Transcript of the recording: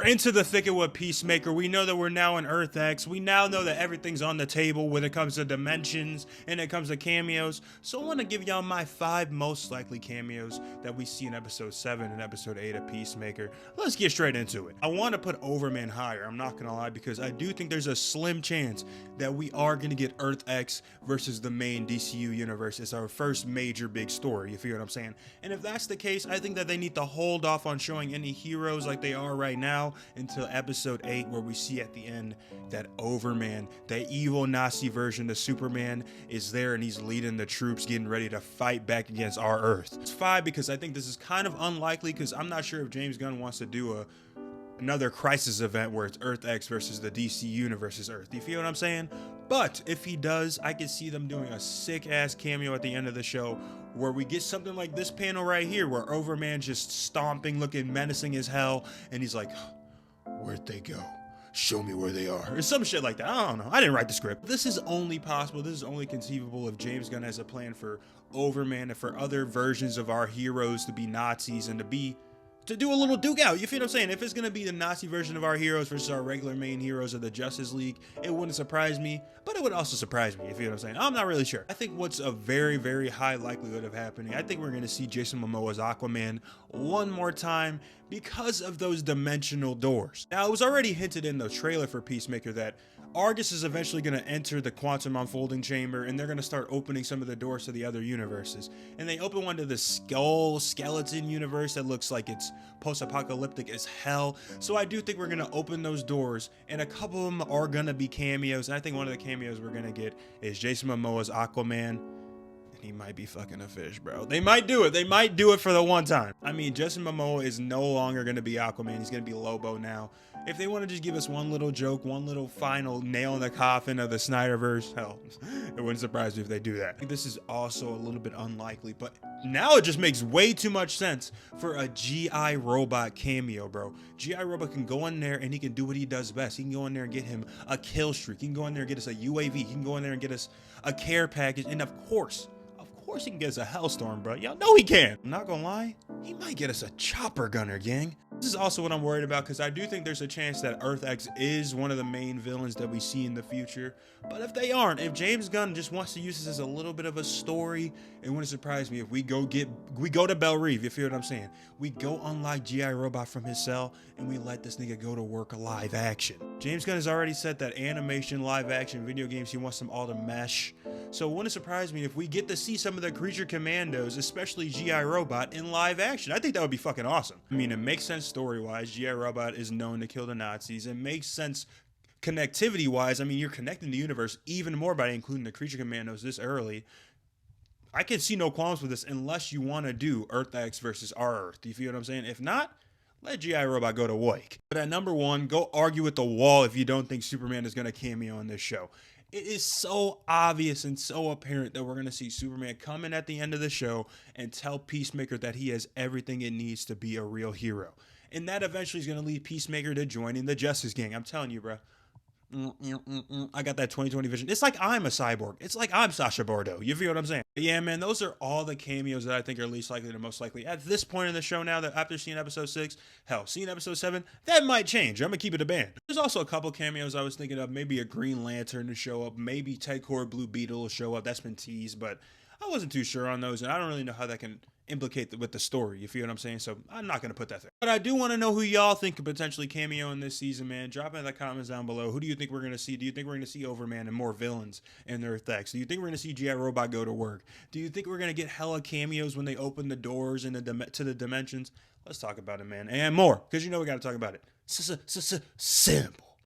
We're into the thicket with Peacemaker. We know that we're now in Earth X. We now know that everything's on the table when it comes to dimensions and it comes to cameos. So I want to give y'all my 5 most likely cameos that we see in episode 7 and episode 8 of Peacemaker. Let's get straight into it. I want to put Overman higher, I'm not gonna lie, because I do think there's a slim chance that we are gonna get Earth X versus the main DCU universe as our first major big story, you feel what I'm saying? And if that's the case, I think that they need to hold off on showing any heroes like they are right now until episode 8, where we see at the end that Overman, the evil Nazi version of Superman, is there and he's leading the troops getting ready to fight back against our Earth. It's 5 because I think this is kind of unlikely, because I'm not sure if James Gunn wants to do another crisis event where it's Earth X versus the DC Universe's Earth. You feel what I'm saying? But if he does, I can see them doing a sick ass cameo at the end of the show where we get something like this panel right here where Overman's just stomping, looking menacing as hell, and he's like, where'd they go? Show me where they are, or some shit like that. I don't know. I didn't write the script. This is only possible, this is only conceivable if James Gunn has a plan for Overman and for other versions of our heroes to be Nazis and to do a little duke out. You feel what I'm saying? If it's gonna be the Nazi version of our heroes versus our regular main heroes of the Justice League, it wouldn't surprise me, but it would also surprise me. You feel what I'm saying? I'm not really sure. I think what's a very, very high likelihood of happening, I think we're gonna see Jason Momoa's Aquaman one more time because of those dimensional doors. Now, it was already hinted in the trailer for Peacemaker that Argus is eventually going to enter the quantum unfolding chamber, and they're going to start opening some of the doors to the other universes. And they open one to the skeleton universe that looks like it's post-apocalyptic as hell. So I do think we're going to open those doors, and a couple of them are going to be cameos. And I think one of the cameos we're going to get is Jason Momoa's Aquaman. He might be fucking a fish, bro. They might do it. They might do it for the one time. I mean, Jason Momoa is no longer going to be Aquaman. He's going to be Lobo now. If they want to just give us one little joke, one little final nail in the coffin of the Snyderverse, hell, it wouldn't surprise me if they do that. I think this is also a little bit unlikely, but now it just makes way too much sense for a G.I. Robot cameo, bro. G.I. Robot can go in there and he can do what he does best. He can go in there and get him a kill streak. He can go in there and get us a UAV. He can go in there and get us a care package. And of course he can get us a Hellstorm, bro. Y'all know he can. I'm not gonna lie, he might get us a chopper gunner, gang. This is also what I'm worried about, because I do think there's a chance that Earth X is one of the main villains that we see in the future. But if they aren't, if James Gunn just wants to use this as a little bit of a story, it wouldn't surprise me if we go to Belle Reve, you feel what I'm saying? We go unlock G.I. Robot from his cell and we let this nigga go to work live action. James Gunn has already said that animation, live action, video games, he wants them all to mesh. So it wouldn't surprise me if we get to see some of the creature commandos, especially G.I. Robot, in live action. I think that would be fucking awesome. I mean, it makes sense story-wise. G.I. Robot is known to kill the Nazis. It makes sense connectivity-wise. I mean, you're connecting the universe even more by including the creature commandos this early. I can see no qualms with this unless you want to do Earth X versus our Earth. Do you feel what I'm saying? If not, let G.I. Robot go to work. But at number 1, go argue with the wall if you don't think Superman is going to cameo in this show. It is so obvious and so apparent that we're going to see Superman come in at the end of the show and tell Peacemaker that he has everything it needs to be a real hero. And that eventually is going to lead Peacemaker to joining the Justice Gang. I'm telling you, bro. I got that 2020 vision. It's like I'm a cyborg. It's like I'm Sasha Bordeaux. You feel what I'm saying? But yeah, man, those are all the cameos that I think are least likely to most likely. At this point in the show now, that after seeing episode 6, hell, seeing episode 7, that might change. I'm going to keep it a band. There's also a couple cameos I was thinking of. Maybe a Green Lantern to show up. Maybe Ted Core Blue Beetle will show up. That's been teased, but I wasn't too sure on those, and I don't really know how that can implicate with the story. You feel what I'm saying? So I'm not going to put that there. But I do want to know who y'all think could potentially cameo in this season, man. Drop it in the comments down below. Who do you think we're going to see? Do you think we're going to see Overman and more villains in Earth X? Do you think we're going to see G.I. Robot go to work? Do you think we're going to get hella cameos when they open the doors to the dimensions? Let's talk about it, man. And more, because you know we got to talk about it. Simple.